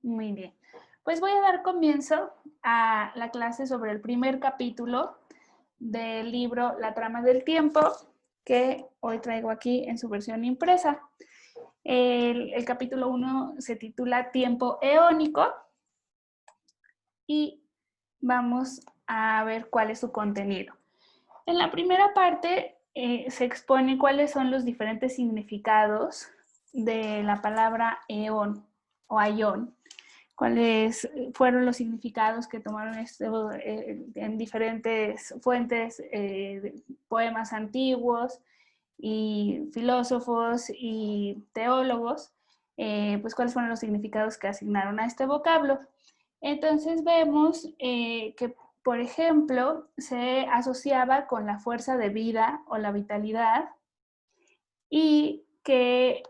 Muy bien. Pues voy a dar comienzo a la clase sobre el primer capítulo del libro La trama del tiempo, que hoy traigo aquí en su versión impresa. El capítulo 1 se titula Tiempo eónico y vamos a ver cuál es su contenido. En la primera parte se expone cuáles son los diferentes significados de la palabra eón o aión, cuáles fueron los significados que tomaron en diferentes fuentes, poemas antiguos y filósofos y teólogos, pues cuáles fueron los significados que asignaron a este vocablo. Entonces vemos que, por ejemplo, se asociaba con la fuerza de vida o la vitalidad, y que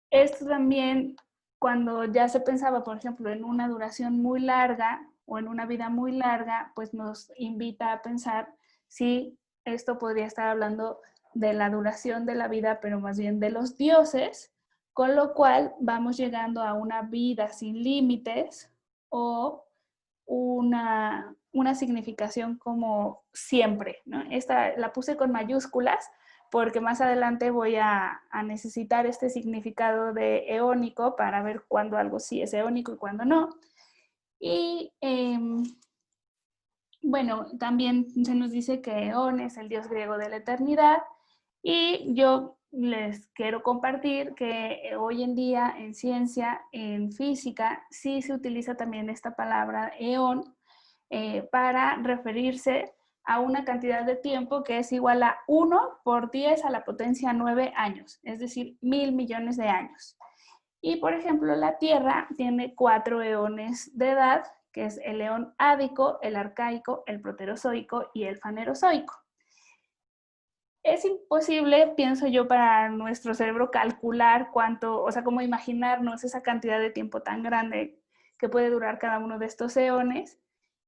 esto también, cuando ya se pensaba, por ejemplo, en una duración muy larga o en una vida muy larga, pues nos invita a pensar si esto podría estar hablando de la duración de la vida, pero más bien de los dioses, con lo cual vamos llegando a una vida sin límites o una significación como siempre, ¿no? Esta la puse con mayúsculas porque más adelante voy a necesitar este significado de eónico para ver cuándo algo sí es eónico y cuándo no. Y bueno, también se nos dice que Eón es el dios griego de la eternidad, y yo les quiero compartir que hoy en día en ciencia, en física, sí se utiliza también esta palabra eón para referirse a una cantidad de tiempo que es igual a 1 por 10 a la potencia 9 años, es decir, 1.000 millones de años. Y por ejemplo, la Tierra tiene 4 eones de edad, que es el eón ádico, el arcaico, el proterozoico y el fanerozoico. Es imposible, pienso yo, para nuestro cerebro calcular cuánto, o sea, cómo imaginarnos esa cantidad de tiempo tan grande que puede durar cada uno de estos eones.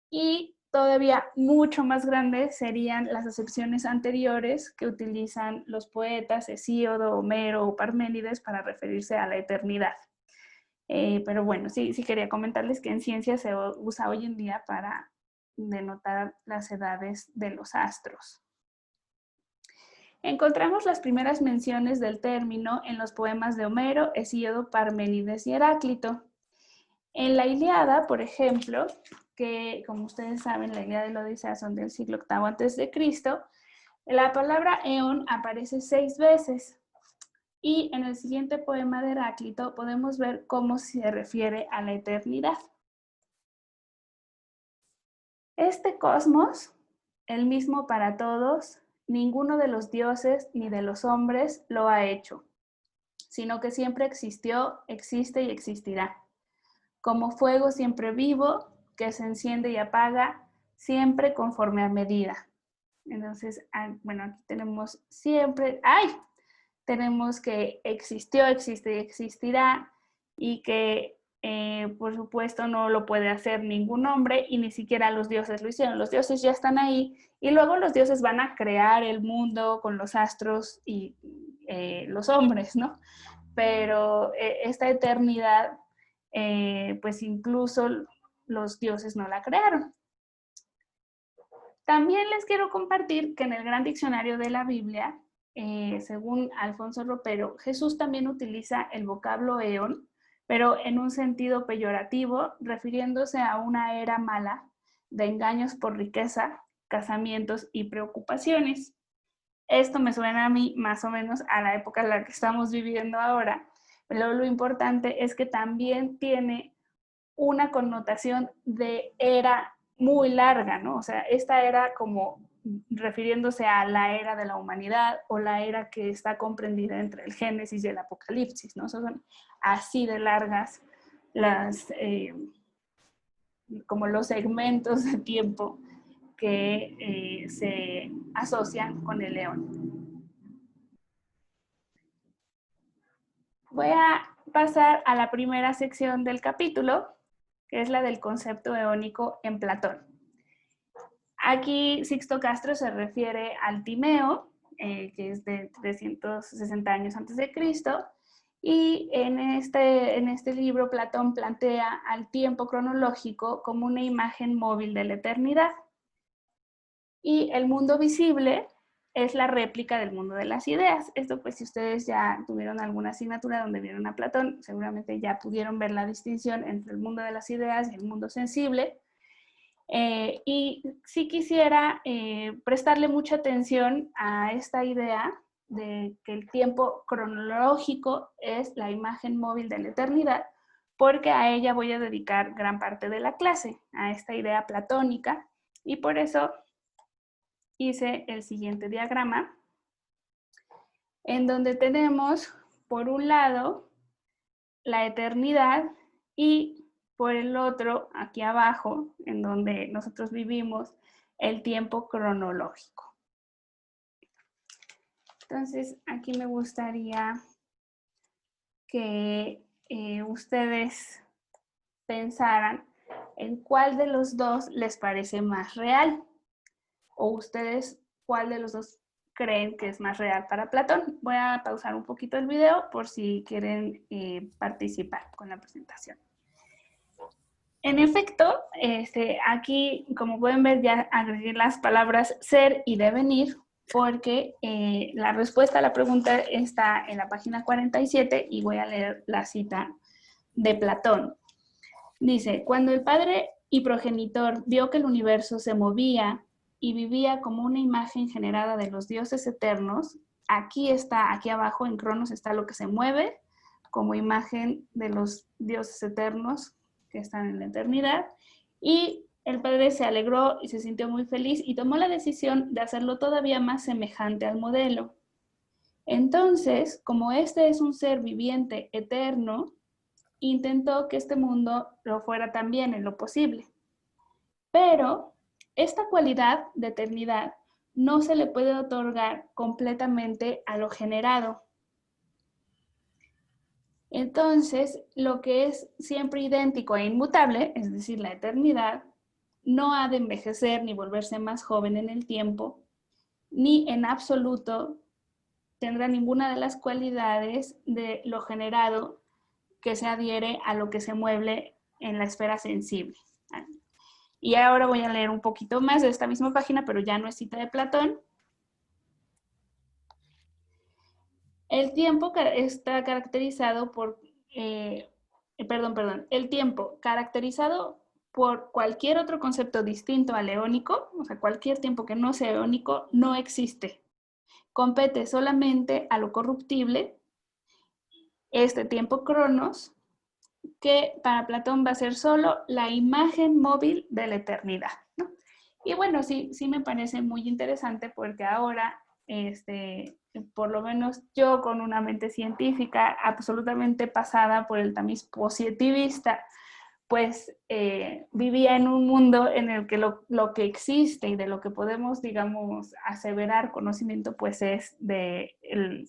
Y todavía mucho más grandes serían las acepciones anteriores que utilizan los poetas Hesíodo, Homero o Parménides para referirse a la eternidad. Pero bueno, sí quería comentarles que en ciencia se usa hoy en día para denotar las edades de los astros. Encontramos las primeras menciones del término en los poemas de Homero, Hesíodo, Parménides y Heráclito. En la Ilíada, por ejemplo, que como ustedes saben, la Ilíada y la Odisea son del siglo VIII a.C., la palabra eón aparece 6 veces. Y en el siguiente poema de Heráclito podemos ver cómo se refiere a la eternidad. Este cosmos, el mismo para todos, ninguno de los dioses ni de los hombres lo ha hecho, sino que siempre existió, existe y existirá. Como fuego siempre vivo, que se enciende y apaga, siempre conforme a medida. Entonces, bueno, aquí tenemos siempre, tenemos que existió, existe y existirá, y que por supuesto no lo puede hacer ningún hombre, y ni siquiera los dioses lo hicieron. Los dioses ya están ahí, y luego los dioses van a crear el mundo con los astros y los hombres, ¿no? Pero esta eternidad, pues incluso los dioses no la crearon. También les quiero compartir que en el Gran Diccionario de la Biblia, según Alfonso Ropero, Jesús también utiliza el vocablo eón, pero en un sentido peyorativo, refiriéndose a una era mala de engaños por riqueza, casamientos y preocupaciones. Esto me suena a mí más o menos a la época en la que estamos viviendo ahora, pero lo importante es que también tiene una connotación de era muy larga, ¿no? O sea, esta era como refiriéndose a la era de la humanidad o la era que está comprendida entre el Génesis y el Apocalipsis, ¿no? Son así de largas las, como los segmentos de tiempo que se asocian con el león. Voy a pasar a la primera sección del capítulo, que es la del concepto eónico en Platón. Aquí Sixto Castro se refiere al Timeo, que es de 360 años antes de Cristo, Y en este libro Platón plantea al tiempo cronológico como una imagen móvil de la eternidad. Y el mundo visible es la réplica del mundo de las ideas. Esto pues si ustedes ya tuvieron alguna asignatura donde vieron a Platón, seguramente ya pudieron ver la distinción entre el mundo de las ideas y el mundo sensible. Y sí quisiera prestarle mucha atención a esta idea de que el tiempo cronológico es la imagen móvil de la eternidad, porque a ella voy a dedicar gran parte de la clase, a esta idea platónica, y por eso hice el siguiente diagrama, en donde tenemos, por un lado, la eternidad y por el otro, aquí abajo, en donde nosotros vivimos, el tiempo cronológico. Entonces, aquí me gustaría que ustedes pensaran en cuál de los dos les parece más real, o ustedes cuál de los dos creen que es más real para Platón. Voy a pausar un poquito el video por si quieren participar con la presentación. En efecto, aquí, como pueden ver, ya agregué las palabras ser y devenir, porque la respuesta a la pregunta está en la página 47 y voy a leer la cita de Platón. Dice, cuando el padre y progenitor vio que el universo se movía y vivía como una imagen generada de los dioses eternos, aquí abajo en Cronos está lo que se mueve como imagen de los dioses eternos que están en la eternidad, y el padre se alegró y se sintió muy feliz y tomó la decisión de hacerlo todavía más semejante al modelo. Entonces, como este es un ser viviente eterno, intentó que este mundo lo fuera también en lo posible. Pero esta cualidad de eternidad no se le puede otorgar completamente a lo generado. Entonces, lo que es siempre idéntico e inmutable, es decir, la eternidad, no ha de envejecer ni volverse más joven en el tiempo, ni en absoluto tendrá ninguna de las cualidades de lo generado que se adhiere a lo que se mueve en la esfera sensible. Y ahora voy a leer un poquito más de esta misma página, pero ya no es cita de Platón. El tiempo está caracterizado por, el tiempo caracterizado por cualquier otro concepto distinto al eónico, o sea, cualquier tiempo que no sea eónico, no existe. Compete solamente a lo corruptible, este tiempo cronos, que para Platón va a ser solo la imagen móvil de la eternidad, ¿no? Y bueno, sí me parece muy interesante porque ahora, por lo menos yo con una mente científica absolutamente pasada por el tamiz positivista, pues vivía en un mundo en el que lo que existe y de lo que podemos, digamos, aseverar conocimiento, pues es del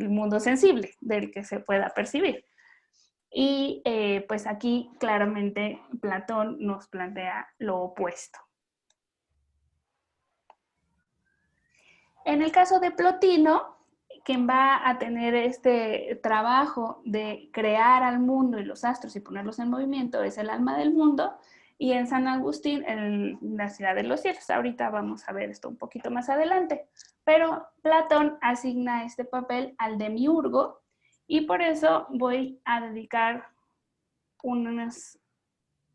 mundo sensible, del que se pueda percibir. Y pues aquí claramente Platón nos plantea lo opuesto. En el caso de Plotino, quien va a tener este trabajo de crear al mundo y los astros y ponerlos en movimiento, es el alma del mundo, y en San Agustín, en la ciudad de los cielos. Ahorita vamos a ver esto un poquito más adelante. Pero Platón asigna este papel al demiurgo, y por eso voy a dedicar unas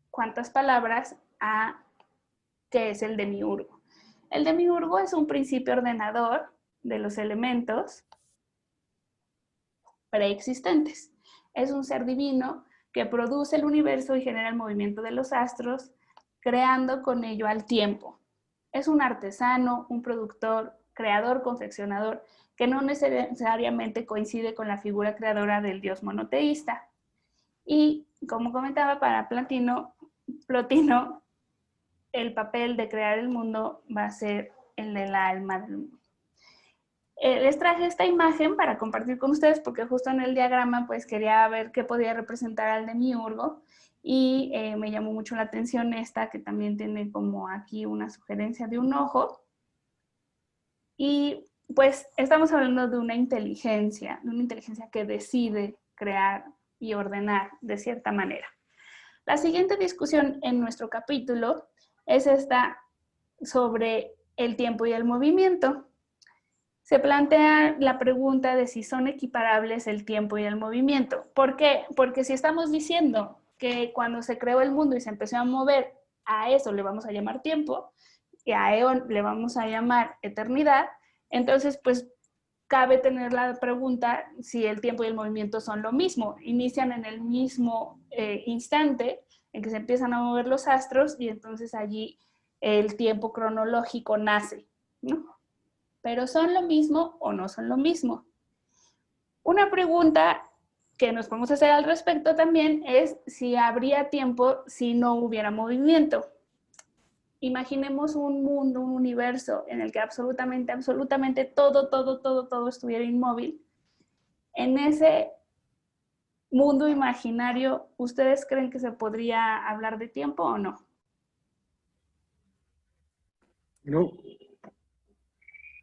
cuantas palabras a qué es el demiurgo. El demiurgo es un principio ordenador de los elementos preexistentes. Es un ser divino que produce el universo y genera el movimiento de los astros, creando con ello al tiempo. Es un artesano, un productor, creador, confeccionador, que no necesariamente coincide con la figura creadora del dios monoteísta. Y como comentaba, para Plotino, el papel de crear el mundo va a ser el del alma del mundo. Les traje esta imagen para compartir con ustedes porque justo en el diagrama pues quería ver qué podía representar al demiurgo, y me llamó mucho la atención esta que también tiene como aquí una sugerencia de un ojo, y pues estamos hablando de una inteligencia que decide crear y ordenar de cierta manera. La siguiente discusión en nuestro capítulo es esta sobre el tiempo y el movimiento. Se plantea la pregunta de si son equiparables el tiempo y el movimiento. ¿Por qué? Porque si estamos diciendo que cuando se creó el mundo y se empezó a mover, a eso le vamos a llamar tiempo y a eón le vamos a llamar eternidad, entonces pues cabe tener la pregunta si el tiempo y el movimiento son lo mismo, inician en el mismo instante en que se empiezan a mover los astros y entonces allí el tiempo cronológico nace, ¿no? Pero ¿son lo mismo o no son lo mismo? Una pregunta que nos podemos hacer al respecto también es si habría tiempo si no hubiera movimiento. Imaginemos un mundo, un universo en el que absolutamente todo estuviera inmóvil. En ese mundo imaginario, ¿ustedes creen que se podría hablar de tiempo o no? No,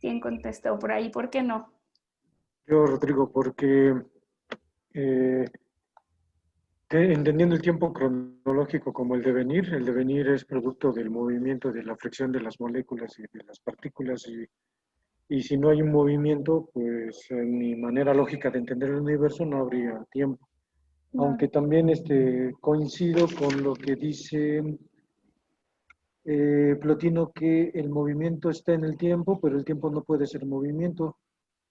¿Quién contestó por ahí? ¿Por qué no? yo, Rodrigo, porque eh, entendiendo el tiempo cronológico como el devenir es producto del movimiento, de la fricción de las moléculas y de las partículas, y si no hay un movimiento, pues en mi manera lógica de entender el universo no habría tiempo. No. Aunque también coincido con lo que dice Plotino, que el movimiento está en el tiempo, pero el tiempo no puede ser movimiento.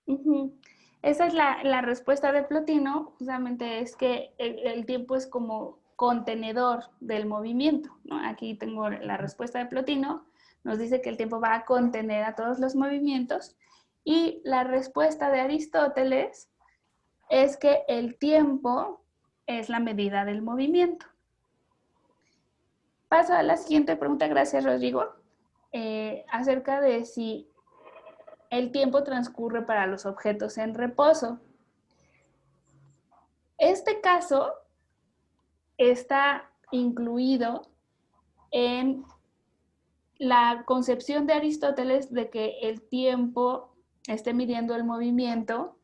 Uh-huh. Esa es la respuesta de Plotino, justamente es que el tiempo es como contenedor del movimiento, ¿no? Aquí tengo la respuesta de Plotino, nos dice que el tiempo va a contener a todos los movimientos, y la respuesta de Aristóteles es que el tiempo es la medida del movimiento. Paso a la siguiente pregunta, gracias Rodrigo, acerca de si el tiempo transcurre para los objetos en reposo. Este caso está incluido en la concepción de Aristóteles de que el tiempo esté midiendo el movimiento,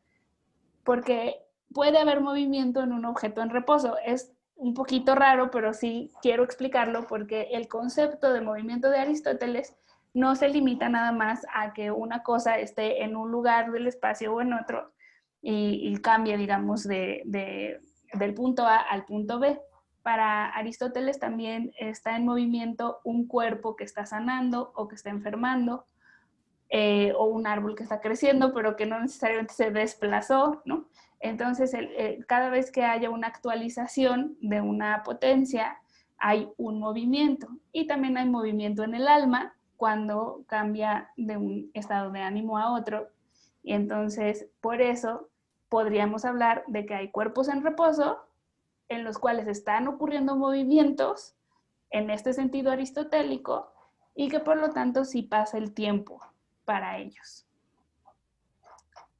porque puede haber movimiento en un objeto en reposo. Es un poquito raro, pero sí quiero explicarlo porque el concepto de movimiento de Aristóteles no se limita nada más a que una cosa esté en un lugar del espacio o en otro y cambie, digamos, del punto A al punto B. Para Aristóteles también está en movimiento un cuerpo que está sanando o que está enfermando, o un árbol que está creciendo, pero que no necesariamente se desplazó, ¿no? Entonces, cada vez que haya una actualización de una potencia, hay un movimiento. Y también hay movimiento en el alma cuando cambia de un estado de ánimo a otro. Y entonces, por eso, podríamos hablar de que hay cuerpos en reposo en los cuales están ocurriendo movimientos en este sentido aristotélico y que por lo tanto sí pasa el tiempo para ellos.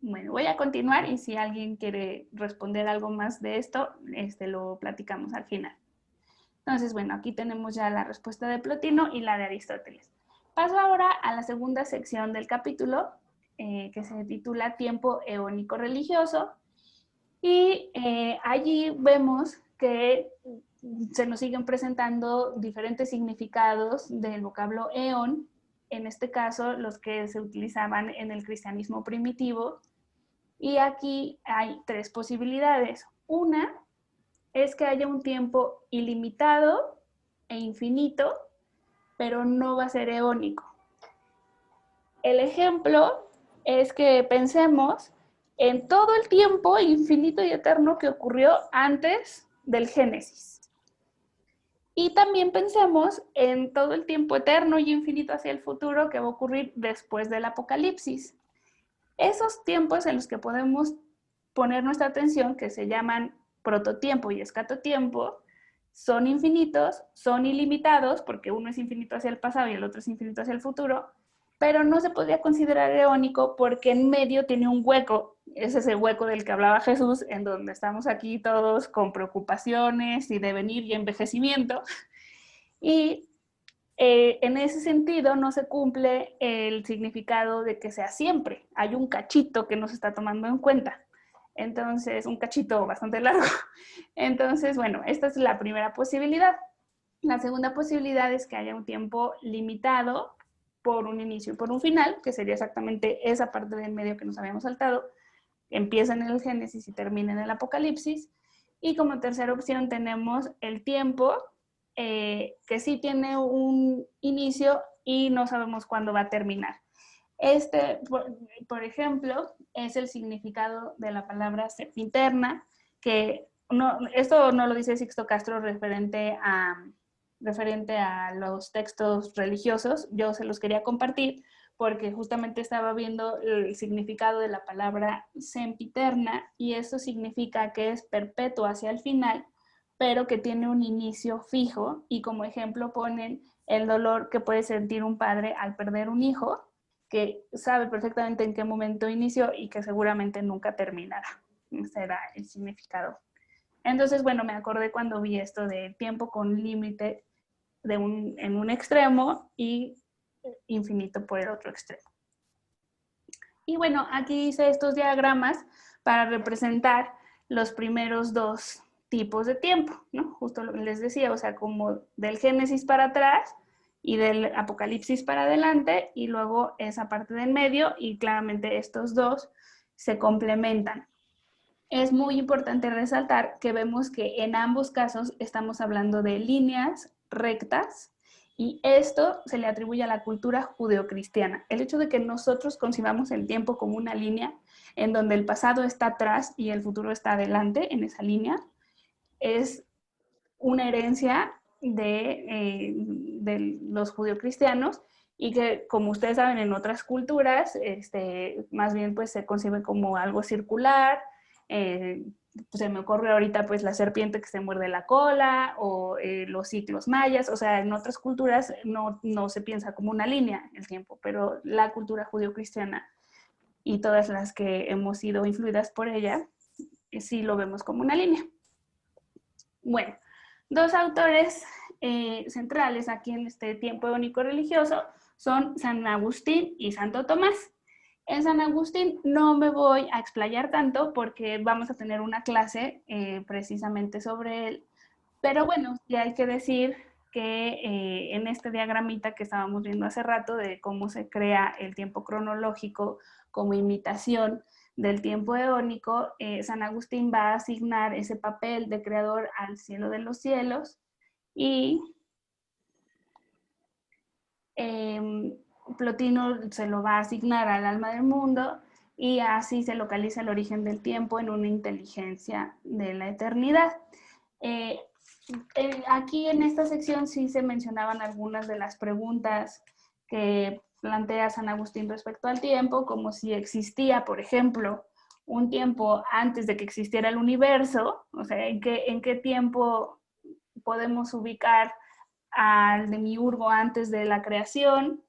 Bueno, voy a continuar y si alguien quiere responder algo más de esto, lo platicamos al final. Entonces, bueno, aquí tenemos ya la respuesta de Plotino y la de Aristóteles. Paso ahora a la segunda sección del capítulo, que se titula Tiempo eónico religioso. Y allí vemos que se nos siguen presentando diferentes significados del vocablo eón, en este caso los que se utilizaban en el cristianismo primitivo. Y aquí hay tres posibilidades. Una es que haya un tiempo ilimitado e infinito, pero no va a ser eónico. El ejemplo es que pensemos en todo el tiempo infinito y eterno que ocurrió antes del Génesis. Y también pensemos en todo el tiempo eterno y infinito hacia el futuro que va a ocurrir después del Apocalipsis. Esos tiempos en los que podemos poner nuestra atención, que se llaman prototiempo y escatotiempo, son infinitos, son ilimitados, porque uno es infinito hacia el pasado y el otro es infinito hacia el futuro, pero no se podría considerar eónico porque en medio tiene un hueco. Ese es el hueco del que hablaba Jesús, en donde estamos aquí todos con preocupaciones y devenir y envejecimiento. Y En ese sentido no se cumple el significado de que sea siempre. Hay un cachito que no se está tomando en cuenta. Entonces, un cachito bastante largo. Entonces, bueno, esta es la primera posibilidad. La segunda posibilidad es que haya un tiempo limitado por un inicio y por un final, que sería exactamente esa parte del medio que nos habíamos saltado, empieza en el Génesis y termina en el Apocalipsis. Y como tercera opción tenemos el tiempo, que sí tiene un inicio y no sabemos cuándo va a terminar. Este, por ejemplo, es el significado de la palabra sempiterna, que no, esto no lo dice Sixto Castro referente a los textos religiosos. Yo se los quería compartir porque justamente estaba viendo el significado de la palabra sempiterna y eso significa que es perpetuo hacia el final, pero que tiene un inicio fijo, y como ejemplo ponen el dolor que puede sentir un padre al perder un hijo, que sabe perfectamente en qué momento inició y que seguramente nunca terminará. Ese era el significado. Entonces, bueno, me acordé cuando vi esto de tiempo con límite en un extremo y infinito por el otro extremo. Y bueno, aquí hice estos diagramas para representar los primeros dos tipos de tiempo, ¿no? Justo lo que les decía, o sea, como del Génesis para atrás y del Apocalipsis para adelante, y luego esa parte del medio, y claramente estos dos se complementan. Es muy importante resaltar que vemos que en ambos casos estamos hablando de líneas rectas, y esto se le atribuye a la cultura judeocristiana. El hecho de que nosotros concibamos el tiempo como una línea en donde el pasado está atrás y el futuro está adelante en esa línea es una herencia de los judeocristianos, y que, como ustedes saben, en otras culturas más bien pues se concibe como algo circular. Se me ocurre ahorita pues la serpiente que se muerde la cola, o los ciclos mayas. O sea, en otras culturas no se piensa como una línea el tiempo, pero la cultura judeocristiana y todas las que hemos sido influidas por ella, sí lo vemos como una línea. Bueno, dos autores centrales aquí en este tiempo eónico religioso son San Agustín y Santo Tomás. En San Agustín no me voy a explayar tanto porque vamos a tener una clase precisamente sobre él, pero bueno, ya hay que decir que en este diagramita que estábamos viendo hace rato de cómo se crea el tiempo cronológico como imitación del tiempo eónico, San Agustín va a asignar ese papel de creador al cielo de los cielos, y Plotino se lo va a asignar al alma del mundo, y así se localiza el origen del tiempo en una inteligencia de la eternidad. Eh, Aquí en esta sección sí se mencionaban algunas de las preguntas que plantea San Agustín respecto al tiempo, como si existía, por ejemplo, un tiempo antes de que existiera el universo. O sea, en qué tiempo podemos ubicar al demiurgo antes de la creación,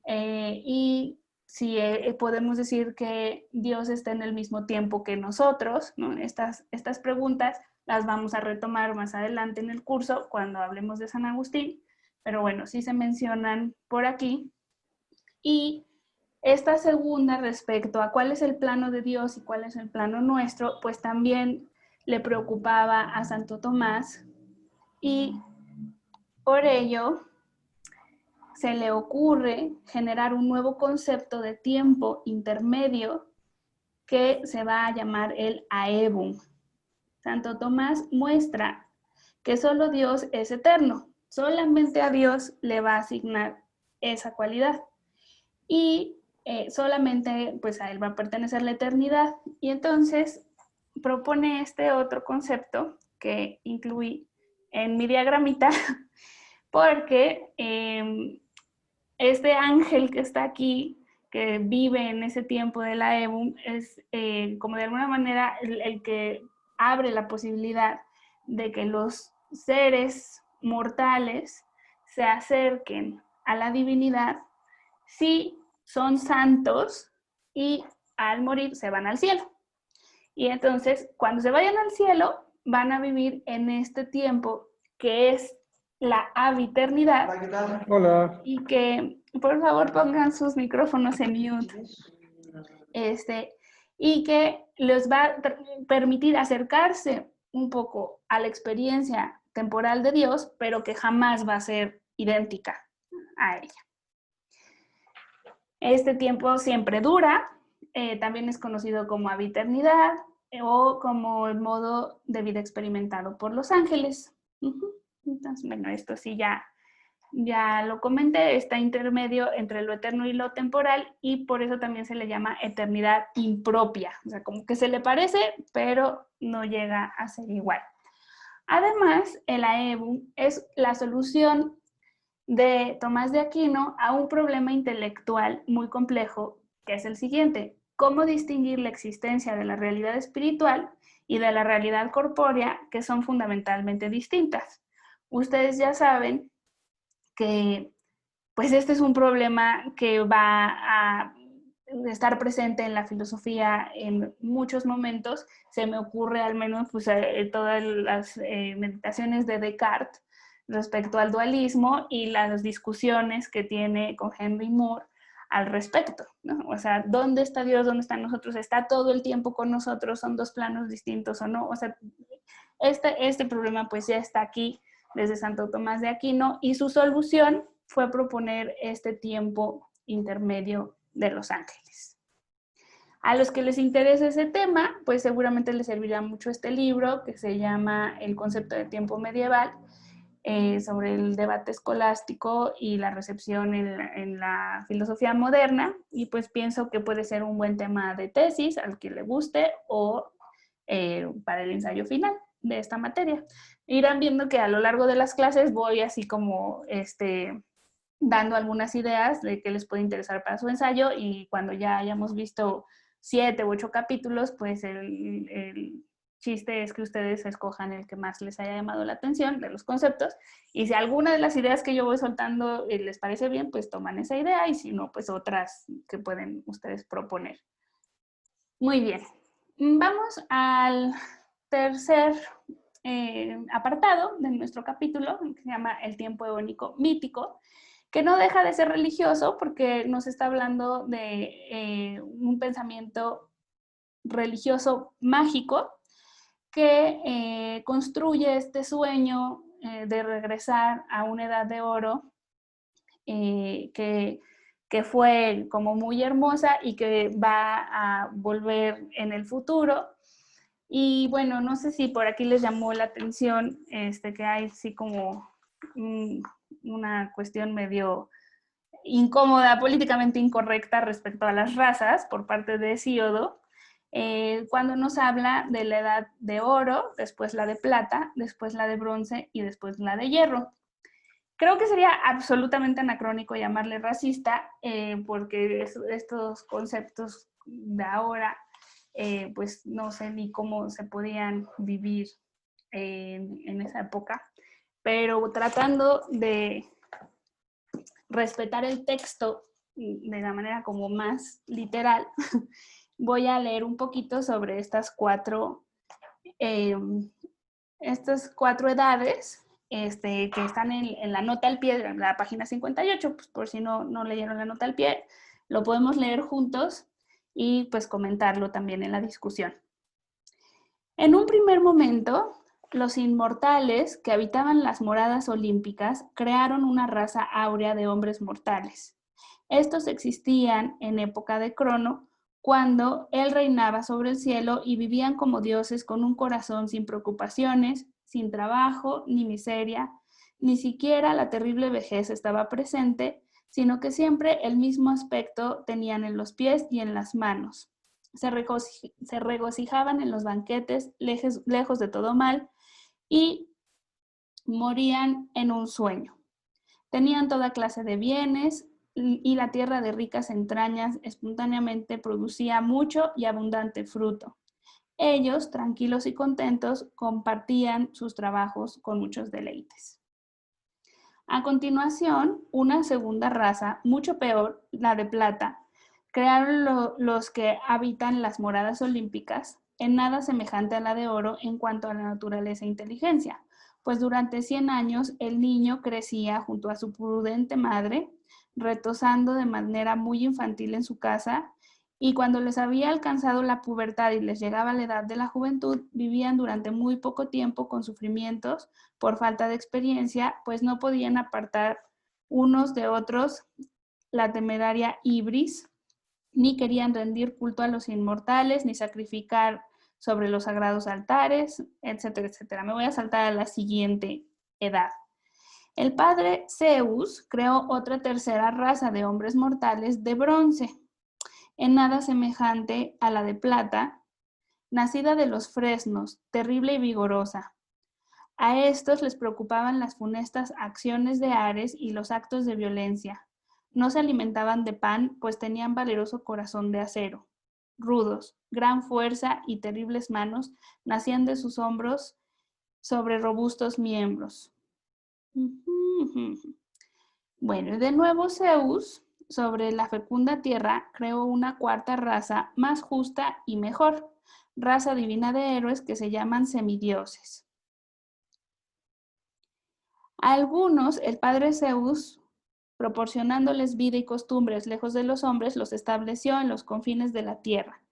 y si podemos decir que Dios está en el mismo tiempo que nosotros, ¿no? Estas preguntas las vamos a retomar más adelante en el curso cuando hablemos de San Agustín, pero bueno, sí se mencionan por aquí. Y esta segunda, respecto a cuál es el plano de Dios y cuál es el plano nuestro, pues también le preocupaba a Santo Tomás, y por ello se le ocurre generar un nuevo concepto de tiempo intermedio que se va a llamar el aebum. Santo Tomás muestra que solo Dios es eterno, solamente a Dios le va a asignar esa cualidad, y solamente pues a él va a pertenecer la eternidad. Y entonces propone este otro concepto que incluí en mi diagramita, porque este ángel que está aquí, que vive en ese tiempo de la Ebum, es como de alguna manera el que abre la posibilidad de que los seres mortales se acerquen a la divinidad si son santos, y al morir se van al cielo. Y entonces, cuando se vayan al cielo, van a vivir en este tiempo que es la aviternidad. Hola, ¿qué tal? Hola. Y que por favor pongan sus micrófonos en mute. Y que les va a permitir acercarse un poco a la experiencia temporal de Dios, pero que jamás va a ser idéntica a ella. Este tiempo siempre dura, también es conocido como aviternidad o como el modo de vida experimentado por los ángeles. Entonces, bueno, esto sí ya lo comenté, está intermedio entre lo eterno y lo temporal, y por eso también se le llama eternidad impropia, o sea, como que se le parece, pero no llega a ser igual. Además, el AEBU es la solución de Tomás de Aquino a un problema intelectual muy complejo, que es el siguiente: ¿cómo distinguir la existencia de la realidad espiritual y de la realidad corpórea, que son fundamentalmente distintas? Ustedes ya saben que pues este es un problema que va a estar presente en la filosofía en muchos momentos. Se me ocurre al menos pues, todas las meditaciones de Descartes respecto al dualismo y las discusiones que tiene con Henry Moore al respecto, ¿no? O sea, ¿dónde está Dios? ¿Dónde están nosotros? ¿Está todo el tiempo con nosotros? ¿Son dos planos distintos o no? O sea, este problema pues ya está aquí desde Santo Tomás de Aquino, y su solución fue proponer este tiempo intermedio de los ángeles. A los que les interese ese tema, pues seguramente les servirá mucho este libro que se llama El concepto de tiempo medieval, sobre el debate escolástico y la recepción en la filosofía moderna, y pues pienso que puede ser un buen tema de tesis al que le guste o para el ensayo final de esta materia. Irán viendo que a lo largo de las clases voy así como dando algunas ideas de qué les puede interesar para su ensayo, y cuando ya hayamos visto 7 u 8 capítulos, pues el chiste es que ustedes escojan el que más les haya llamado la atención de los conceptos, y si alguna de las ideas que yo voy soltando les parece bien, pues toman esa idea, y si no, pues otras que pueden ustedes proponer. Muy bien, vamos al tercer apartado de nuestro capítulo, que se llama El tiempo eónico mítico, que no deja de ser religioso porque nos está hablando de un pensamiento religioso mágico que construye este sueño de regresar a una edad de oro que fue como muy hermosa y que va a volver en el futuro. Y bueno, no sé si por aquí les llamó la atención que hay sí como una cuestión medio incómoda, políticamente incorrecta respecto a las razas por parte de Hesíodo, cuando nos habla de la edad de oro, después la de plata, después la de bronce y después la de hierro. Creo que sería absolutamente anacrónico llamarle racista, porque estos conceptos de ahora, pues no sé ni cómo se podían vivir en esa época, pero tratando de respetar el texto de la manera como más literal, voy a leer un poquito sobre estas cuatro edades que están en la nota al pie de la página 58, pues por si no leyeron la nota al pie, lo podemos leer juntos y pues comentarlo también en la discusión. En un primer momento, los inmortales que habitaban las moradas olímpicas crearon una raza áurea de hombres mortales. Estos existían en época de Crono, cuando él reinaba sobre el cielo y vivían como dioses con un corazón sin preocupaciones, sin trabajo ni miseria, ni siquiera la terrible vejez estaba presente, sino que siempre el mismo aspecto tenían en los pies y en las manos. Se regocijaban en los banquetes, lejos de todo mal, y morían en un sueño. Tenían toda clase de bienes, y la tierra de ricas entrañas espontáneamente producía mucho y abundante fruto. Ellos, tranquilos y contentos, compartían sus trabajos con muchos deleites. A continuación, una segunda raza, mucho peor, la de plata, crearon los que habitan las moradas olímpicas, en nada semejante a la de oro en cuanto a la naturaleza e inteligencia, pues durante 100 años el niño crecía junto a su prudente madre, retozando de manera muy infantil en su casa, y cuando les había alcanzado la pubertad y les llegaba la edad de la juventud, vivían durante muy poco tiempo con sufrimientos por falta de experiencia, pues no podían apartar unos de otros la temeraria ibris, ni querían rendir culto a los inmortales, ni sacrificar sobre los sagrados altares, etcétera, etcétera. Me voy a saltar a la siguiente edad. El padre Zeus creó otra tercera raza de hombres mortales de bronce, en nada semejante a la de plata, nacida de los fresnos, terrible y vigorosa. A estos les preocupaban las funestas acciones de Ares y los actos de violencia. No se alimentaban de pan, pues tenían valeroso corazón de acero. Rudos, gran fuerza y terribles manos nacían de sus hombros sobre robustos miembros. Bueno, de nuevo Zeus, sobre la fecunda tierra, creó una cuarta raza más justa y mejor, raza divina de héroes que se llaman semidioses. A algunos, el padre Zeus, proporcionándoles vida y costumbres lejos de los hombres, los estableció en los confines de la tierra.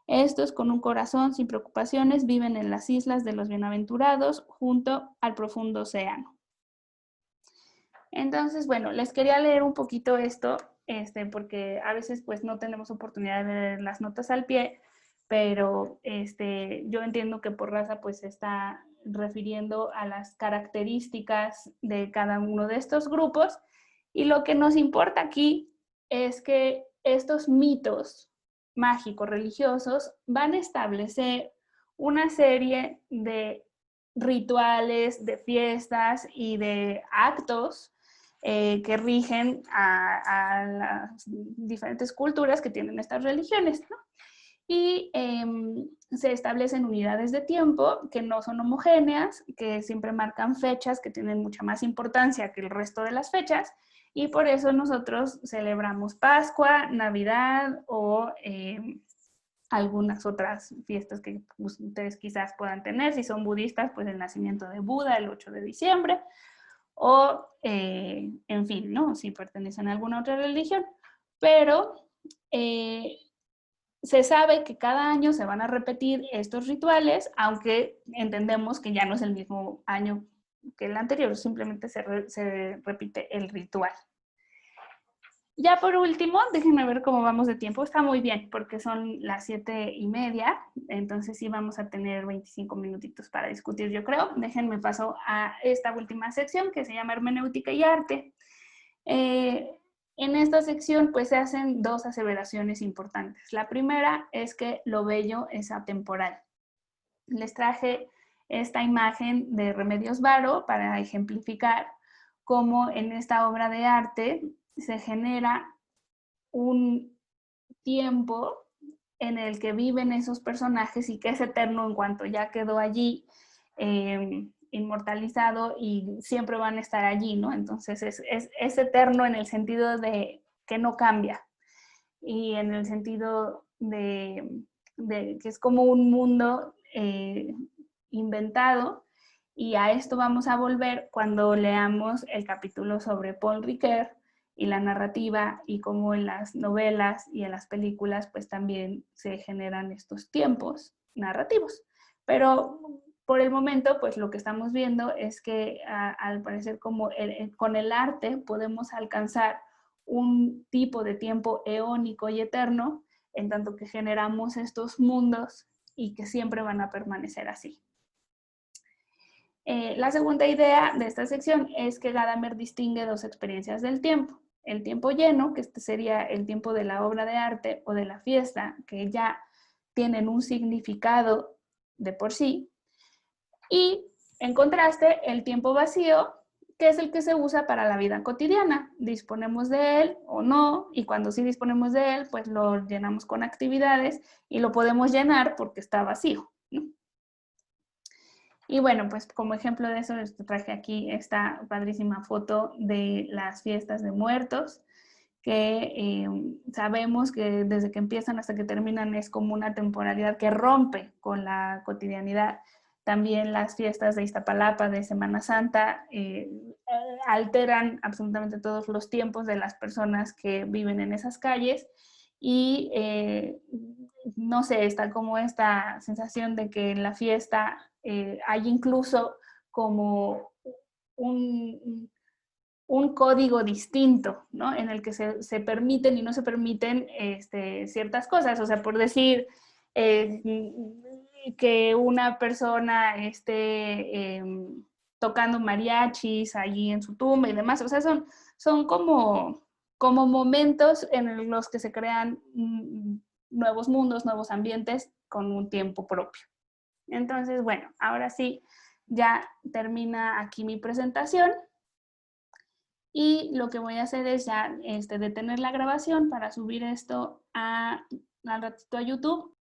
Estos, con un corazón sin preocupaciones, viven en las islas de los bienaventurados, junto al profundo océano. Entonces, bueno, les quería leer un poquito esto, porque a veces pues no tenemos oportunidad de leer las notas al pie, pero yo entiendo que por raza pues se está refiriendo a las características de cada uno de estos grupos, y lo que nos importa aquí es que estos mitos mágicos religiosos van a establecer una serie de rituales, de fiestas y de actos que rigen a las diferentes culturas que tienen estas religiones, ¿no? Y se establecen unidades de tiempo que no son homogéneas, que siempre marcan fechas que tienen mucha más importancia que el resto de las fechas, y por eso nosotros celebramos Pascua, Navidad o algunas otras fiestas que ustedes quizás puedan tener. Si son budistas, pues el nacimiento de Buda, el 8 de diciembre, o en fin, ¿no? Si pertenecen a alguna otra religión. Pero se sabe que cada año se van a repetir estos rituales, aunque entendemos que ya no es el mismo año que el anterior, simplemente se repite el ritual. Ya por último, déjenme ver cómo vamos de tiempo. Está muy bien, porque son las 7:30, entonces sí vamos a tener 25 minutitos para discutir, yo creo. Déjenme paso a esta última sección que se llama Hermenéutica y Arte. En esta sección pues se hacen dos aseveraciones importantes. La primera es que lo bello es atemporal. Les traje esta imagen de Remedios Varo para ejemplificar cómo en esta obra de arte se genera un tiempo en el que viven esos personajes y que es eterno en cuanto ya quedó allí inmortalizado y siempre van a estar allí, ¿no? Entonces es eterno en el sentido de que no cambia y en el sentido de que es como un mundo inventado, y a esto vamos a volver cuando leamos el capítulo sobre Paul Ricoeur y la narrativa y cómo en las novelas y en las películas pues también se generan estos tiempos narrativos. Pero por el momento pues lo que estamos viendo es que al parecer como con el arte podemos alcanzar un tipo de tiempo eónico y eterno, en tanto que generamos estos mundos y que siempre van a permanecer así. La segunda idea de esta sección es que Gadamer distingue dos experiencias del tiempo. El tiempo lleno, que este sería el tiempo de la obra de arte o de la fiesta, que ya tienen un significado de por sí. Y en contraste, el tiempo vacío, que es el que se usa para la vida cotidiana. Disponemos de él o no, y cuando sí disponemos de él, pues lo llenamos con actividades y lo podemos llenar porque está vacío, ¿no? Y bueno, pues como ejemplo de eso les traje aquí esta padrísima foto de las fiestas de muertos, que sabemos que desde que empiezan hasta que terminan es como una temporalidad que rompe con la cotidianidad. También las fiestas de Iztapalapa, de Semana Santa, alteran absolutamente todos los tiempos de las personas que viven en esas calles y no sé, está como esta sensación de que en la fiesta hay incluso como un código distinto, ¿no? En el que se permiten y no se permiten ciertas cosas. O sea, por decir eh, que una persona esté tocando mariachis allí en su tumba y demás. O sea, son como momentos en los que se crean nuevos mundos, nuevos ambientes con un tiempo propio. Entonces, bueno, ahora sí, ya termina aquí mi presentación. Y lo que voy a hacer es ya detener la grabación para subir esto al ratito a YouTube